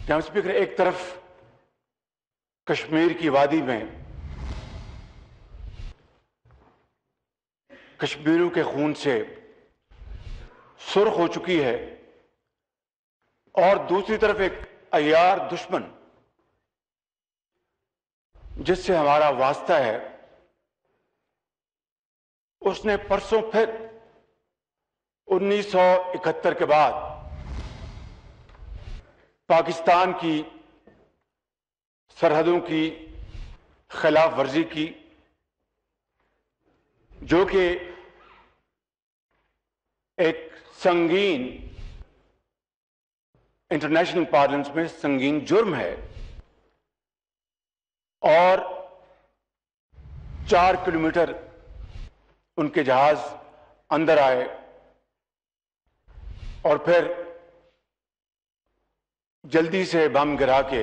جناب اسپیکر، ایک طرف کشمیر کی وادی میں کشمیریوں کے خون سے سرخ ہو چکی ہے اور دوسری طرف ایک عیار دشمن جس سے ہمارا واسطہ ہے، اس نے پرسوں پھر 1971 کے بعد پاکستان کی سرحدوں کی خلاف ورزی کی، جو کہ ایک سنگین انٹرنیشنل پارلنس میں سنگین جرم ہے، اور 4 کلومیٹر ان کے جہاز اندر آئے اور پھر جلدی سے بم گرا کے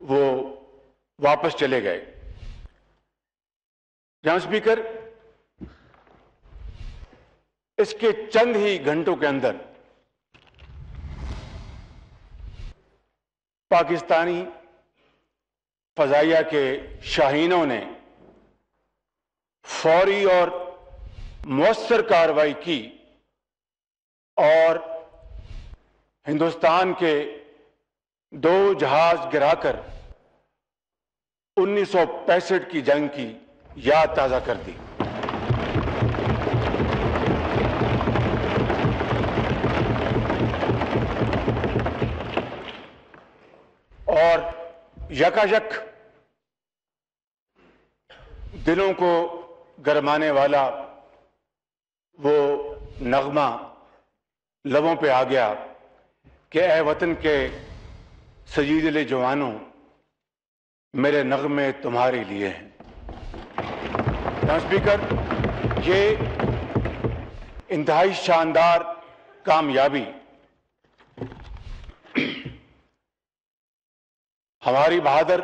وہ واپس چلے گئے۔ جناب اسپیکر، اس کے چند ہی گھنٹوں کے اندر پاکستانی فضائیہ کے شاہینوں نے فوری اور مؤثر کارروائی کی اور ہندوستان کے 2 جہاز گرا کر 1965 کی جنگ کی یاد تازہ کر دی۔ اور یکایک دلوں کو گرمانے والا وہ نغمہ لبوں پہ آ گیا کہ اے وطن کے سجیدل جوانوں، میرے نغمے تمہارے لیے ہیں۔ جناب اسپیکر، یہ انتہائی شاندار کامیابی ہماری بہادر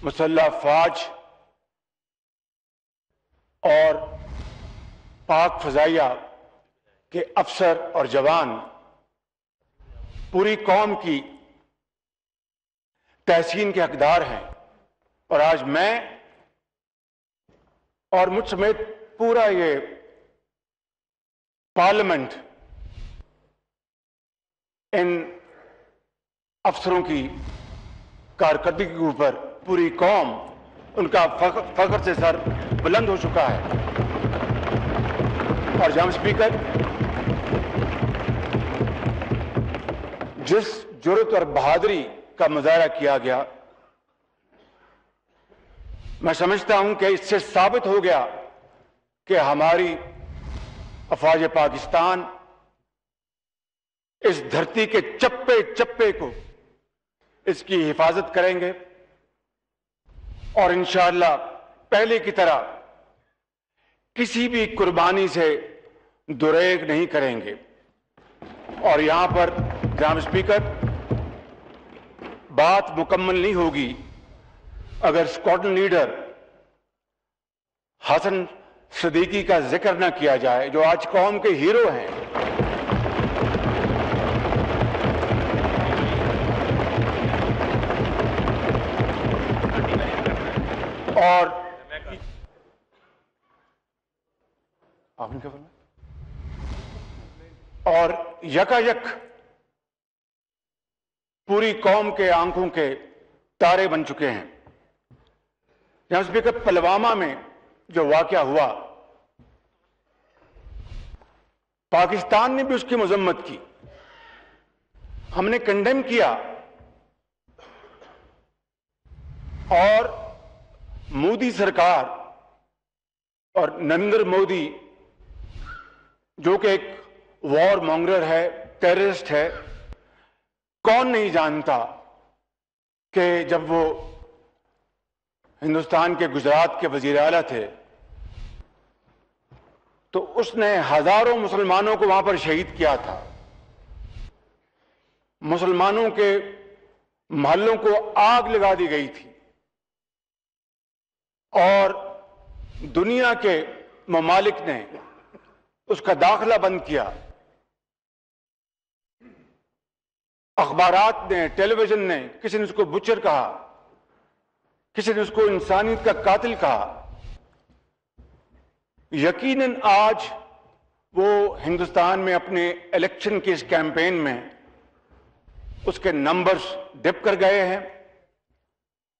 مسلح افواج اور پاک فضائیہ کے افسر اور جوان، پوری قوم کی تحسین کے حقدار ہیں، اور آج میں اور مجھ سمیت پورا یہ پارلیمنٹ ان افسروں کی کارکردگی کے اوپر پوری قوم ان کا فخر سے سر بلند ہو چکا ہے۔ اور جناب اسپیکر، جس جرأت اور بہادری کا مظاہرہ کیا گیا، میں سمجھتا ہوں کہ اس سے ثابت ہو گیا کہ ہماری افواج پاکستان اس دھرتی کے چپے چپے کو اس کی حفاظت کریں گے، اور انشاءاللہ پہلے کی طرح کسی بھی قربانی سے دریغ نہیں کریں گے۔ اور یہاں پر جناب اسپیکر، بات مکمل نہیں ہوگی اگر اسکواڈرن لیڈر حسن صدیقی کا ذکر نہ کیا جائے، جو آج قوم کے ہیرو ہیں۔ اور یکایک پوری قوم کے آنکھوں کے تارے بن چکے ہیں۔ جناب اسپیکر، پلوامہ میں جو واقعہ ہوا، پاکستان نے بھی اس کی مذمت کی، ہم نے کنڈیم کیا، اور مودی سرکار اور نریندر مودی، جو کہ ایک وار مونگرر ہے، ٹیررسٹ ہے، کون نہیں جانتا کہ جب وہ ہندوستان کے گجرات کے وزیر اعلیٰ تھے تو اس نے ہزاروں مسلمانوں کو وہاں پر شہید کیا تھا، مسلمانوں کے محلوں کو آگ لگا دی گئی تھی، اور دنیا کے ممالک نے اس کا داخلہ بند کیا۔ اخبارات نے، ٹیلی ویژن نے، کسی نے اس کو بچر کہا، کسی نے اس کو انسانیت کا قاتل کہا. یقیناً آج وہ ہندوستان میں اپنے الیکشن کے اس کیمپین میں اس کے نمبرز ڈپ کر گئے ہیں،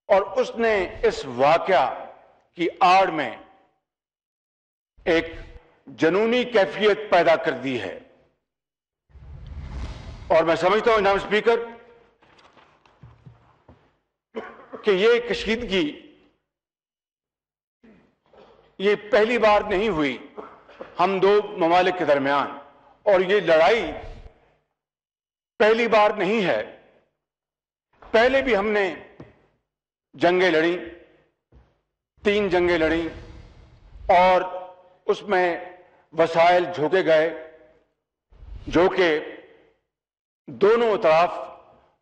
اور اس نے اس واقعہ کی آڑ میں ایک جنونی کیفیت پیدا کر دی ہے. اور میں سمجھتا ہوں جناب اسپیکر کہ یہ کشیدگی یہ پہلی بار نہیں ہوئی ہم دو ممالک کے درمیان، اور یہ لڑائی پہلی بار نہیں ہے. پہلے بھی ہم نے جنگیں لڑیں، 3 جنگیں لڑیں، اور اس میں وسائل جھونکے گئے جو کہ دونوں اطراف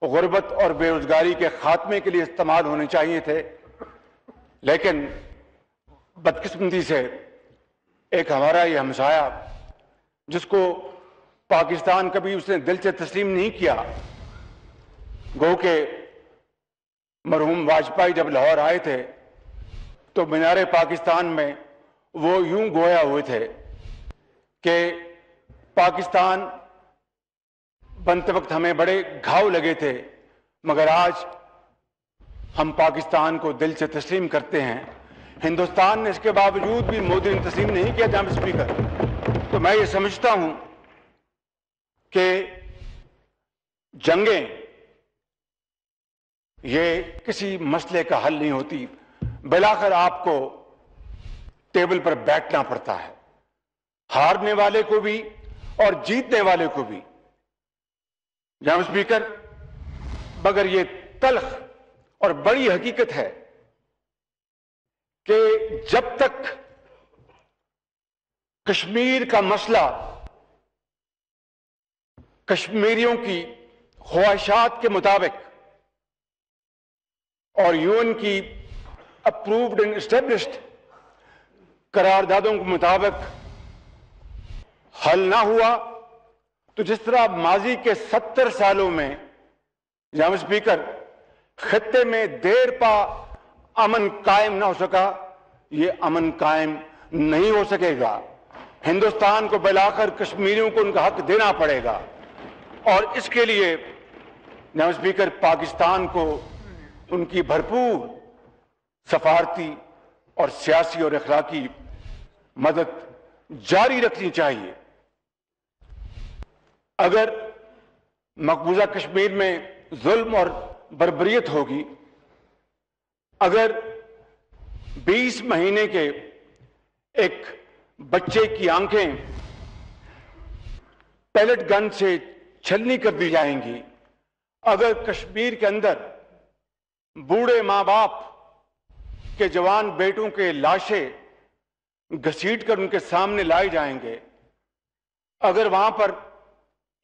غربت اور بے روزگاری کے خاتمے کے لیے استعمال ہونے چاہیے تھے. لیکن بدقسمتی سے ایک ہمارا یہ ہمسایہ جس کو پاکستان کبھی اس نے دل سے تسلیم نہیں کیا، گو کہ مرحوم واجپئی جب لاہور آئے تھے تو مینار پاکستان میں وہ یوں گویا ہوئے تھے کہ پاکستان بنتے وقت ہمیں بڑے گھاؤ لگے تھے، مگر آج ہم پاکستان کو دل سے تسلیم کرتے ہیں. ہندوستان نے اس کے باوجود بھی مودی نے تسلیم نہیں کیا جناب اسپیکر. تو میں یہ سمجھتا ہوں کہ جنگیں یہ کسی مسئلے کا حل نہیں ہوتی، بالآخر آپ کو ٹیبل پر بیٹھنا پڑتا ہے، ہارنے والے کو بھی اور جیتنے والے کو بھی. جناب اسپیکر مگر یہ تلخ اور بڑی حقیقت ہے کہ جب تک کشمیر کا مسئلہ کشمیریوں کی خواہشات کے مطابق اور UN کی اپرووڈ اینڈ اسٹیبلشڈ قراردادوں کے مطابق حل نہ ہوا، تو جس طرح ماضی کے 70 سالوں میں جناب اسپیکر خطے میں دیر پا امن قائم نہ ہو سکا، یہ امن قائم نہیں ہو سکے گا. ہندوستان کو بالآخر کشمیریوں کو ان کا حق دینا پڑے گا، اور اس کے لیے جناب اسپیکر پاکستان کو ان کی بھرپور سفارتی اور سیاسی اور اخلاقی مدد جاری رکھنی چاہیے. اگر مقبوضہ کشمیر میں ظلم اور بربریت ہوگی، اگر 20 مہینے کے ایک بچے کی آنکھیں پیلٹ گن سے چھلنی کر دی جائیں گی، اگر کشمیر کے اندر بوڑھے ماں باپ کے جوان بیٹوں کے لاشیں گھسیٹ کر ان کے سامنے لائے جائیں گے، اگر وہاں پر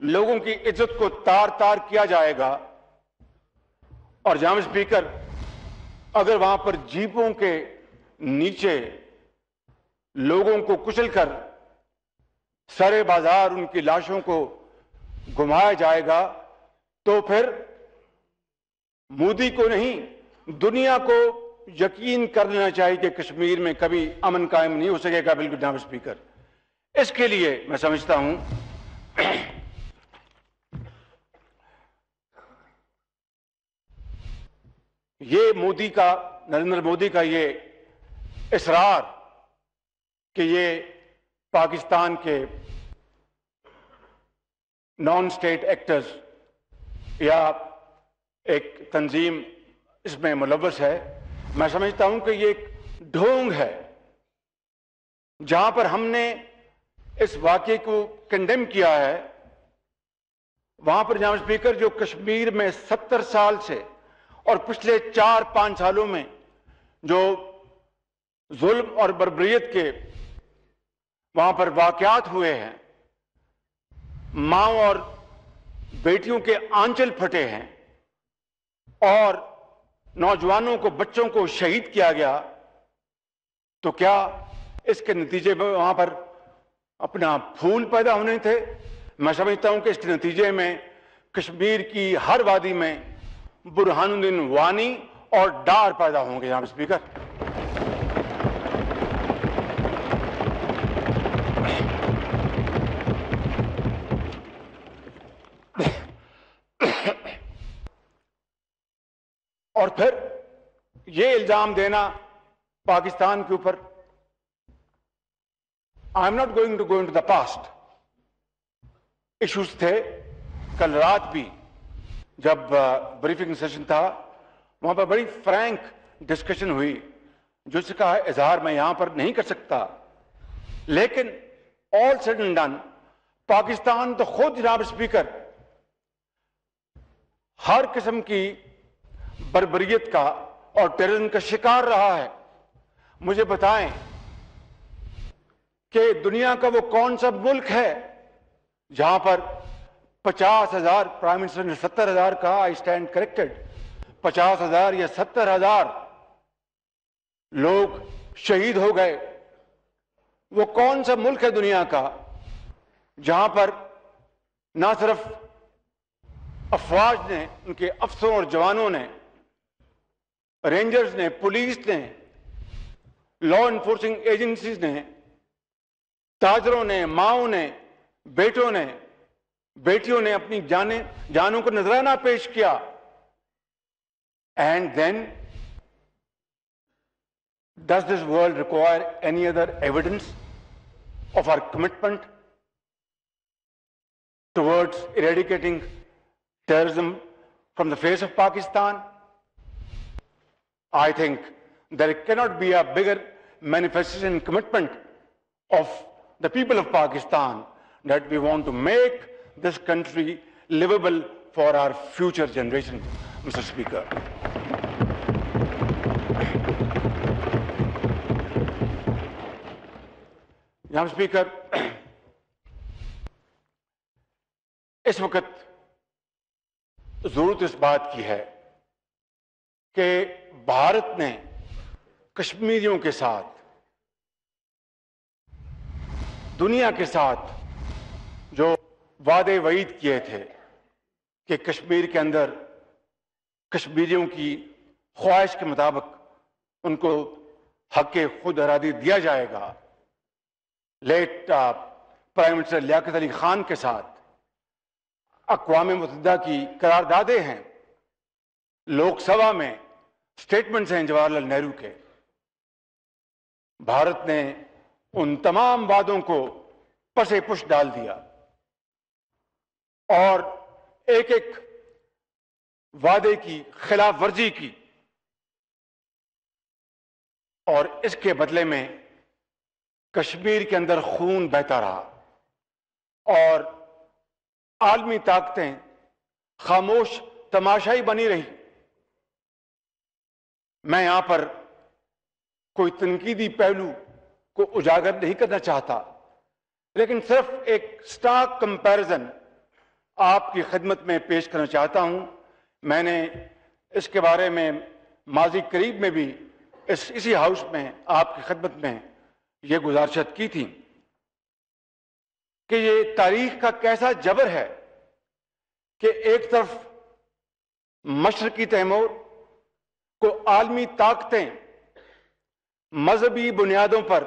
لوگوں کی عزت کو تار تار کیا جائے گا، اور جناب اسپیکر اگر وہاں پر جیپوں کے نیچے لوگوں کو کچل کر سرے بازار ان کی لاشوں کو گھمایا جائے گا، تو پھر مودی کو نہیں دنیا کو یقین کر لینا چاہیے کہ کشمیر میں کبھی امن قائم نہیں ہو سکے گا. بالکل جناب اسپیکر، اس کے لیے میں سمجھتا ہوں یہ نریندر مودی کا یہ اصرار کہ یہ پاکستان کے نان اسٹیٹ ایکٹرز یا ایک تنظیم اس میں ملوث ہے، میں سمجھتا ہوں کہ یہ ایک ڈھونگ ہے. جہاں پر ہم نے اس واقعے کو کنڈیم کیا ہے، وہاں پر جناب اسپیکر جو کشمیر میں 70 سال سے اور پچھلے 4-5 سالوں میں جو ظلم اور بربریت کے وہاں پر واقعات ہوئے ہیں، ماں اور بیٹیوں کے آنچل پھٹے ہیں اور نوجوانوں کو بچوں کو شہید کیا گیا، تو کیا اس کے نتیجے میں وہاں پر اپنا پھول پیدا ہونے تھے؟ میں سمجھتا ہوں کہ اس کے نتیجے میں کشمیر کی ہر وادی میں برہان الدین وانی اور ڈار پیدا ہوں گے جناب اسپیکر. اور پھر یہ الزام دینا پاکستان کے اوپر. I am not going to go into the past. Issues تھے کل رات بھی جب بریفنگ سیشن تھا, وہاں پر بڑی فرینک ڈسکشن ہوئی, جس کا اظہار میں یہاں پر نہیں کر سکتا. لیکن آل سیڈ اینڈ ڈن, پاکستان تو خود جناب اسپیکر ہر قسم کی بربریت کا اور ٹیررزم کا شکار رہا ہے. مجھے بتائیں کہ دنیا کا وہ کون سا ملک ہے جہاں پر 50,000, پرائم منسٹر نے 70,000 کہا, آئی اسٹینڈ کریکٹڈ, 50,000 یا 70,000 لوگ شہید ہو گئے. وہ کون سا ملک ہے دنیا کا جہاں پر نہ صرف افواج نے, ان کے افسروں اور جوانوں نے, رینجرز نے, پولیس نے, لا انفورسنگ ایجنسیز نے, تاجروں نے, ماؤں نے, بیٹوں نے, بیٹیوں نے اپنی جانوں کو نذرانہ پیش کیا. And then does this world require any other evidence of our commitment towards eradicating terrorism from the face of Pakistan? I think there cannot be a bigger manifestation and commitment of the people of Pakistan that we want to make this country livable for our future generations, Mr. Speaker. جناب speaker, اس وقت ضرورت اس بات کی ہے کہ بھارت نے کشمیریوں کے ساتھ, دنیا کے ساتھ جو وعدے وعید کیے تھے کہ کشمیر کے اندر کشمیریوں کی خواہش کے مطابق ان کو حق خود ارادی دیا جائے گا, late prime minister Liaquat Ali Khan کے ساتھ اقوام متحدہ کی قراردادیں ہیں, لوک سبھا میں سٹیٹمنٹس ہیں جواہر لال نہرو کے. بھارت نے ان تمام وعدوں کو پسے پش ڈال دیا اور ایک ایک وعدے کی خلاف ورزی کی, اور اس کے بدلے میں کشمیر کے اندر خون بہتا رہا اور عالمی طاقتیں خاموش تماشائی بنی رہی. میں یہاں پر کوئی تنقیدی پہلو کو اجاگر نہیں کرنا چاہتا, لیکن صرف ایک سٹارک کمپیرزن آپ کی خدمت میں پیش کرنا چاہتا ہوں. میں نے اس کے بارے میں ماضی قریب میں بھی اسی ہاؤس میں آپ کی خدمت میں یہ گزارشت کی تھی کہ یہ تاریخ کا کیسا جبر ہے کہ ایک طرف مشرقی تیمور کو عالمی طاقتیں مذہبی بنیادوں پر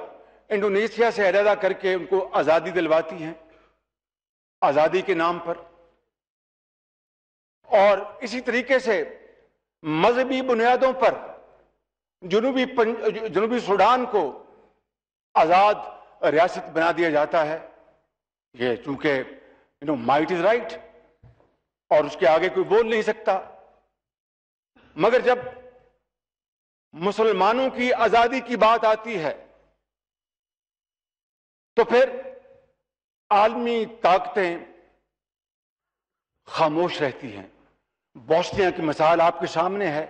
انڈونیشیا سے علیحدہ کر کے ان کو آزادی دلواتی ہیں, آزادی کے نام پر, اور اسی طریقے سے مذہبی بنیادوں پر جنوبی سوڈان کو آزاد ریاست بنا دیا جاتا ہے. یہ چونکہ مائٹ از رائٹ اور اس کے آگے کوئی بول نہیں سکتا, مگر جب مسلمانوں کی آزادی کی بات آتی ہے تو پھر عالمی طاقتیں خاموش رہتی ہیں. بوسنیا کی مثال آپ کے سامنے ہے,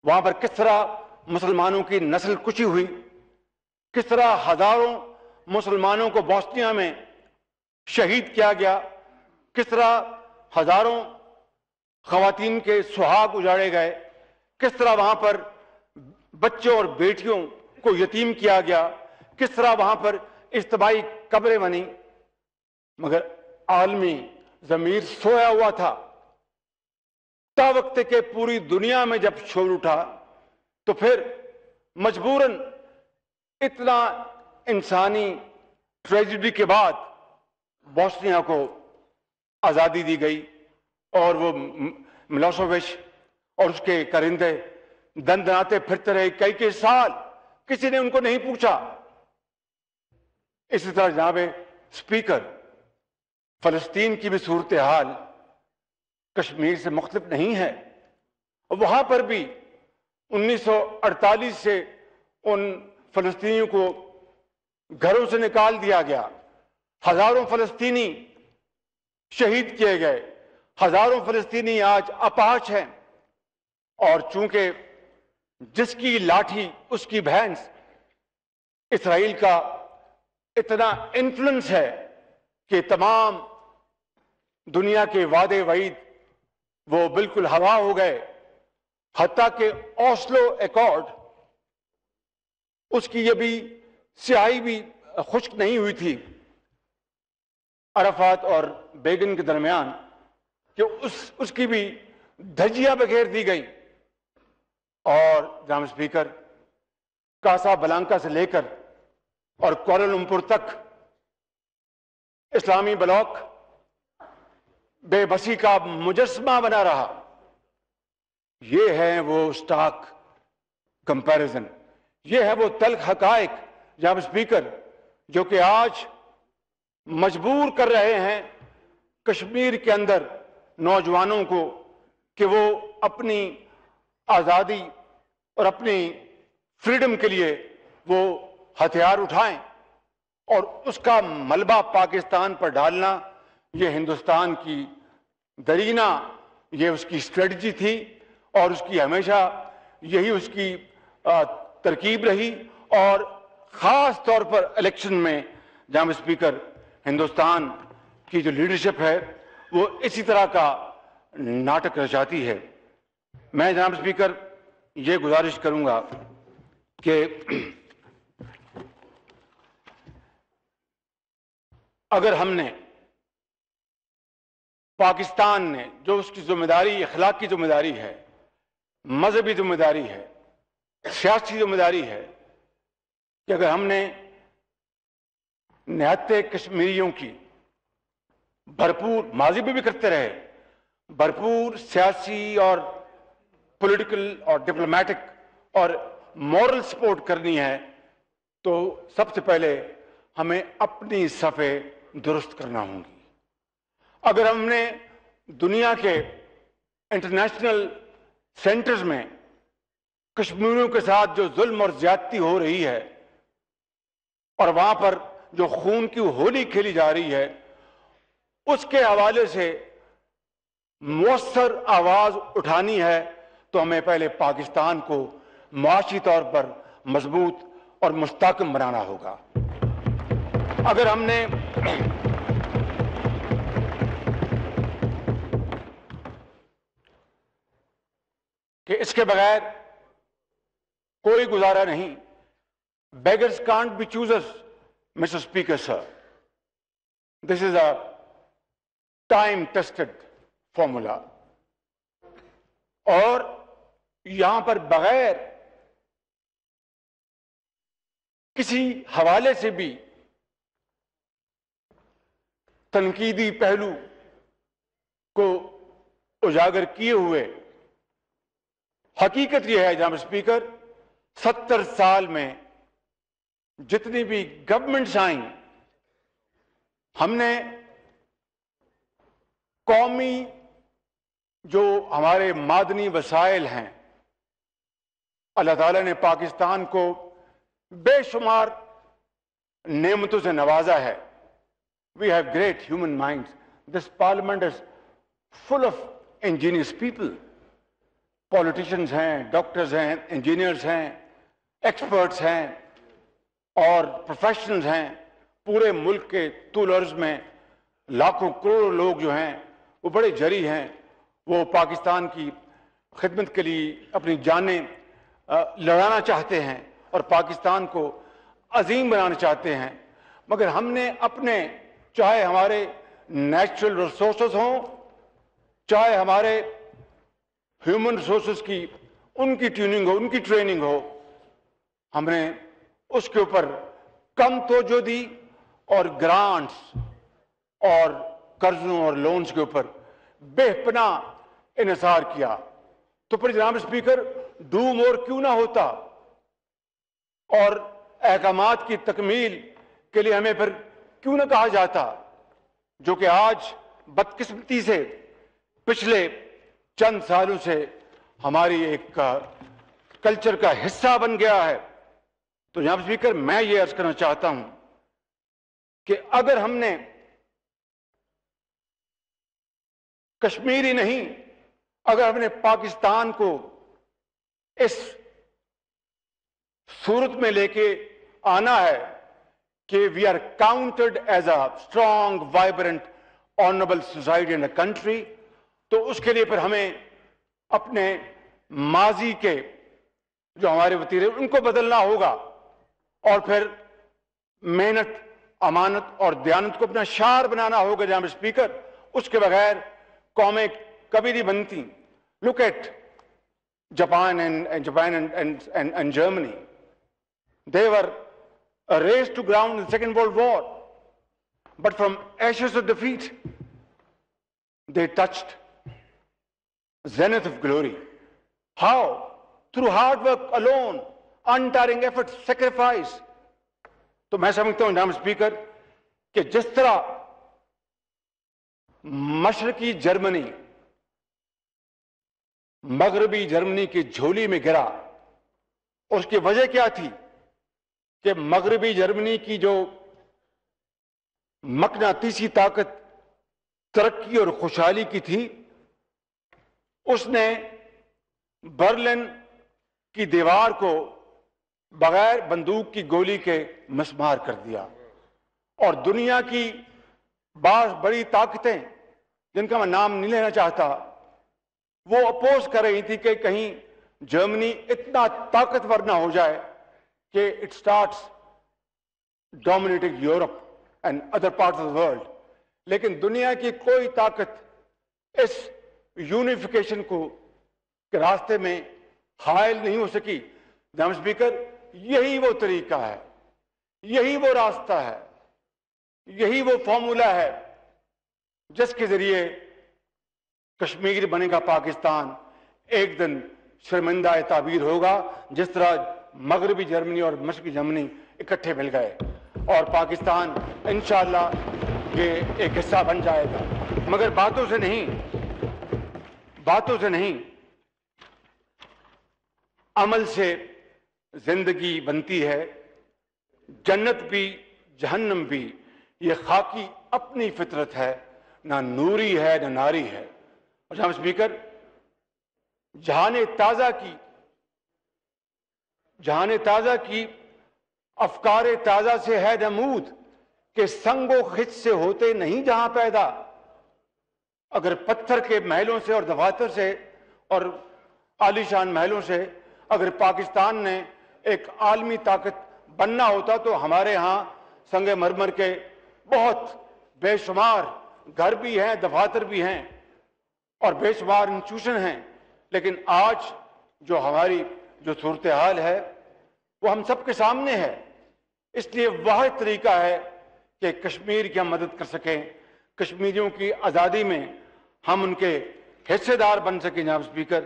وہاں پر کس طرح مسلمانوں کی نسل کشی ہوئی, کس طرح ہزاروں مسلمانوں کو بوسنیا میں شہید کیا گیا, کس طرح ہزاروں خواتین کے سہاگ اجاڑے گئے, کس طرح وہاں پر بچوں اور بیٹیوں کو یتیم کیا گیا, کس طرح وہاں پر اجتماعی قبریں بنی. مگر عالمی ضمیر سویا ہوا تھا، تا وقت کے پوری دنیا میں جب شور اٹھا تو پھر مجبوراً اتنا انسانی ٹریجڈی کے بعد بوسنیا کو آزادی دی گئی، اور وہ ملوسووچ اور اس کے کرندے دندناتے پھرتے رہے کئی سال، کسی نے ان کو نہیں پوچھا۔ اسی طرح جناب اسپیکر، فلسطین کی بھی صورتحال کشمیر سے مختلف نہیں ہے۔ وہاں پر بھی 1948 سے ان فلسطینیوں کو گھروں سے نکال دیا گیا، ہزاروں فلسطینی شہید کیے گئے، ہزاروں فلسطینی آج اپاہج ہیں، اور چونکہ جس کی لاٹھی اس کی بھینس، اسرائیل کا اتنا انفلوئنس ہے کہ تمام دنیا کے وعدے وعید وہ بالکل ہوا ہو گئے، حتیٰ کہ اوسلو ایکارڈ اس کی یہ بھی سیاہی بھی خشک نہیں ہوئی تھی عرفات اور بیگن کے درمیان، کہ اس کی بھی دھجیاں بکھیر دی گئی۔ اور جناب اسپیکر، کاسا بلانکا سے لے کر اور کوالالمپور تک اسلامی بلاک بے بسی کا مجسمہ بنا رہا۔ یہ ہے وہ سٹاک کمپیریزن، یہ ہے وہ تلخ حقائق جناب اسپیکر، جو کہ آج مجبور کر رہے ہیں کشمیر کے اندر نوجوانوں کو کہ وہ اپنی آزادی اور اپنی فریڈم کے لیے وہ ہتھیار اٹھائیں، اور اس کا ملبہ پاکستان پر ڈالنا یہ ہندوستان کی درینہ یہ اس کی اسٹریٹجی تھی، اور اس کی ہمیشہ یہی اس کی ترکیب رہی، اور خاص طور پر الیکشن میں جناب اسپیکر ہندوستان کی جو لیڈرشپ ہے وہ اسی طرح کا ناٹک رچاتی ہے۔ میں جناب اسپیکر یہ گزارش کروں گا کہ اگر ہم نے، پاکستان نے جو اس کی ذمہ داری، اخلاقی ذمہ داری ہے، مذہبی ذمہ داری ہے، سیاسی ذمہ داری ہے، کہ اگر ہم نے نہتے کشمیریوں کی بھرپور، ماضی میں بھی کرتے رہے، بھرپور سیاسی اور پولیٹیکل اور ڈپلومیٹک اور مورل سپورٹ کرنی ہے، تو سب سے پہلے ہمیں اپنی صفیں درست کرنا ہوں گی۔ اگر ہم نے دنیا کے انٹرنیشنل سینٹرز میں کشمیریوں کے ساتھ جو ظلم اور زیادتی ہو رہی ہے، اور وہاں پر جو خون کی ہولی کھیلی جا رہی ہے، اس کے حوالے سے مؤثر آواز اٹھانی ہے، تو ہمیں پہلے پاکستان کو معاشی طور پر مضبوط اور مستحکم بنانا ہوگا۔ اگر ہم نے کہ اس کے بغیر کوئی گزارا نہیں، beggars can't be choosers, Mr. Speaker, sir. This is a time-tested formula. اور یہاں پر بغیر کسی حوالے سے بھی تنقیدی پہلو کو اجاگر کیے ہوئے، حقیقت یہ ہے جناب اسپیکر، 70 سال میں جتنی بھی گورنمنٹس آئیں، ہم نے قومی جو ہمارے معدنی وسائل ہیں، اللہ تعالیٰ نے پاکستان کو بے شمار نعمتوں سے نوازا ہے۔ We have great human minds. This parliament is full of ingenious people. Politicians ہیں، ڈاکٹرز ہیں، انجینئرز ہیں، ایکسپرٹس ہیں اور پروفیشنلز ہیں۔ پورے ملک کے طول عرض میں لاکھوں کروڑوں لوگ جو ہیں وہ بڑے جری ہیں، وہ پاکستان کی خدمت کے لیے اپنی جانیں لڑانا چاہتے ہیں اور پاکستان کو عظیم بنانا چاہتے ہیں، مگر ہم نے اپنے، چاہے ہمارے نیچرل ریسورسز ہوں، چاہے ہمارے ہیومن ریسورسز کی ان کی ٹیوننگ ہو، ان کی ٹریننگ ہو، ہم نے اس کے اوپر کم توجہ دی اور گرانٹس اور قرضوں اور لونز کے اوپر بے پناہ انحصار کیا۔ تو پھر جناب اسپیکر ڈو مور کیوں نہ ہوتا، اور احکامات کی تکمیل کے لیے ہمیں پھر کیوں نہ کہا جاتا، جو کہ آج بدقسمتی سے پچھلے چند سالوں سے ہماری ایک کلچر کا حصہ بن گیا ہے۔ تو جناب اسپیکر میں یہ عرض کرنا چاہتا ہوں کہ اگر ہم نے کشمیری نہیں، اگر ہم نے پاکستان کو اس صورت میں لے کے آنا ہے کہ we are counted as a strong vibrant honourable society in a country, تو اس کے لیے پھر ہمیں اپنے ماضی کے جو ہمارے وتیرے ان کو بدلنا ہوگا، اور پھر محنت، امانت اور دیانت کو اپنا شعار بنانا ہوگا جناب اسپیکر۔ اس کے بغیر قومیں کبھی نہیں بنتی۔ Look at Japan and Germany, they were razed to ground in the Second World War, but from ashes of defeat they touched zenith of glory. How? Through hard work alone, untiring effort, sacrifice. تو میں سمجھتا ہوں جناب speaker کہ جس طرح مشرقی جرمنی مغربی جرمنی کی جھولی میں گرا، اس کی وجہ کیا تھی کہ مغربی جرمنی کی جو مقناطیسی طاقت ترقی اور خوشحالی کی تھی، اس نے برلن کی دیوار کو بغیر بندوق کی گولی کے مسمار کر دیا، اور دنیا کی بعض بڑی طاقتیں جن کا میں نام نہیں لینا چاہتا، وہ اپوز کر رہی تھی کہ کہیں جرمنی اتنا طاقتور نہ ہو جائے کہ it starts dominating Europe and other parts of the world. لیکن دنیا کی کوئی طاقت اس یونیفیکیشن کو کے راستے میں حائل نہیں ہو سکی۔ جناب اسپیکر یہی وہ طریقہ ہے، یہی وہ راستہ ہے، یہی وہ فارمولا ہے جس کے ذریعے کشمیر بنے گا پاکستان، ایک دن شرمندہ تعبیر ہوگا، جس طرح مغربی جرمنی اور مشرقی جرمنی اکٹھے مل گئے، اور پاکستان انشاءاللہ یہ ایک حصہ بن جائے گا۔ مگر باتوں سے نہیں، عمل سے زندگی بنتی ہے، جنت بھی جہنم بھی یہ خاکی اپنی فطرت ہے، نہ نوری ہے نہ ناری ہے۔ اور جناب اسپیکر جہان تازہ کی افکار تازہ سے ہے نمود کہ سنگ و خچ سے ہوتے نہیں جہاں پیدا۔ اگر پتھر کے محلوں سے اور دفاتر سے اور عالیشان محلوں سے اگر پاکستان نے ایک عالمی طاقت بننا ہوتا تو ہمارے ہاں سنگ مرمر کے بہت بے شمار گھر بھی ہیں، دفاتر بھی ہیں اور بے شمار انسٹیٹیوشن ہیں، لیکن آج جو ہماری جو صورتحال ہے وہ ہم سب کے سامنے ہے۔ اس لیے واحد طریقہ ہے کہ کشمیر کی ہم مدد کر سکیں، کشمیریوں کی آزادی میں ہم ان کے حصے دار بن سکیں جناب speaker,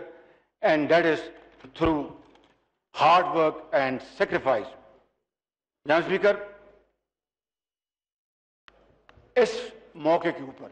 and that is through hard work and sacrifice. جناب اسپیکر اس موقع کے اوپر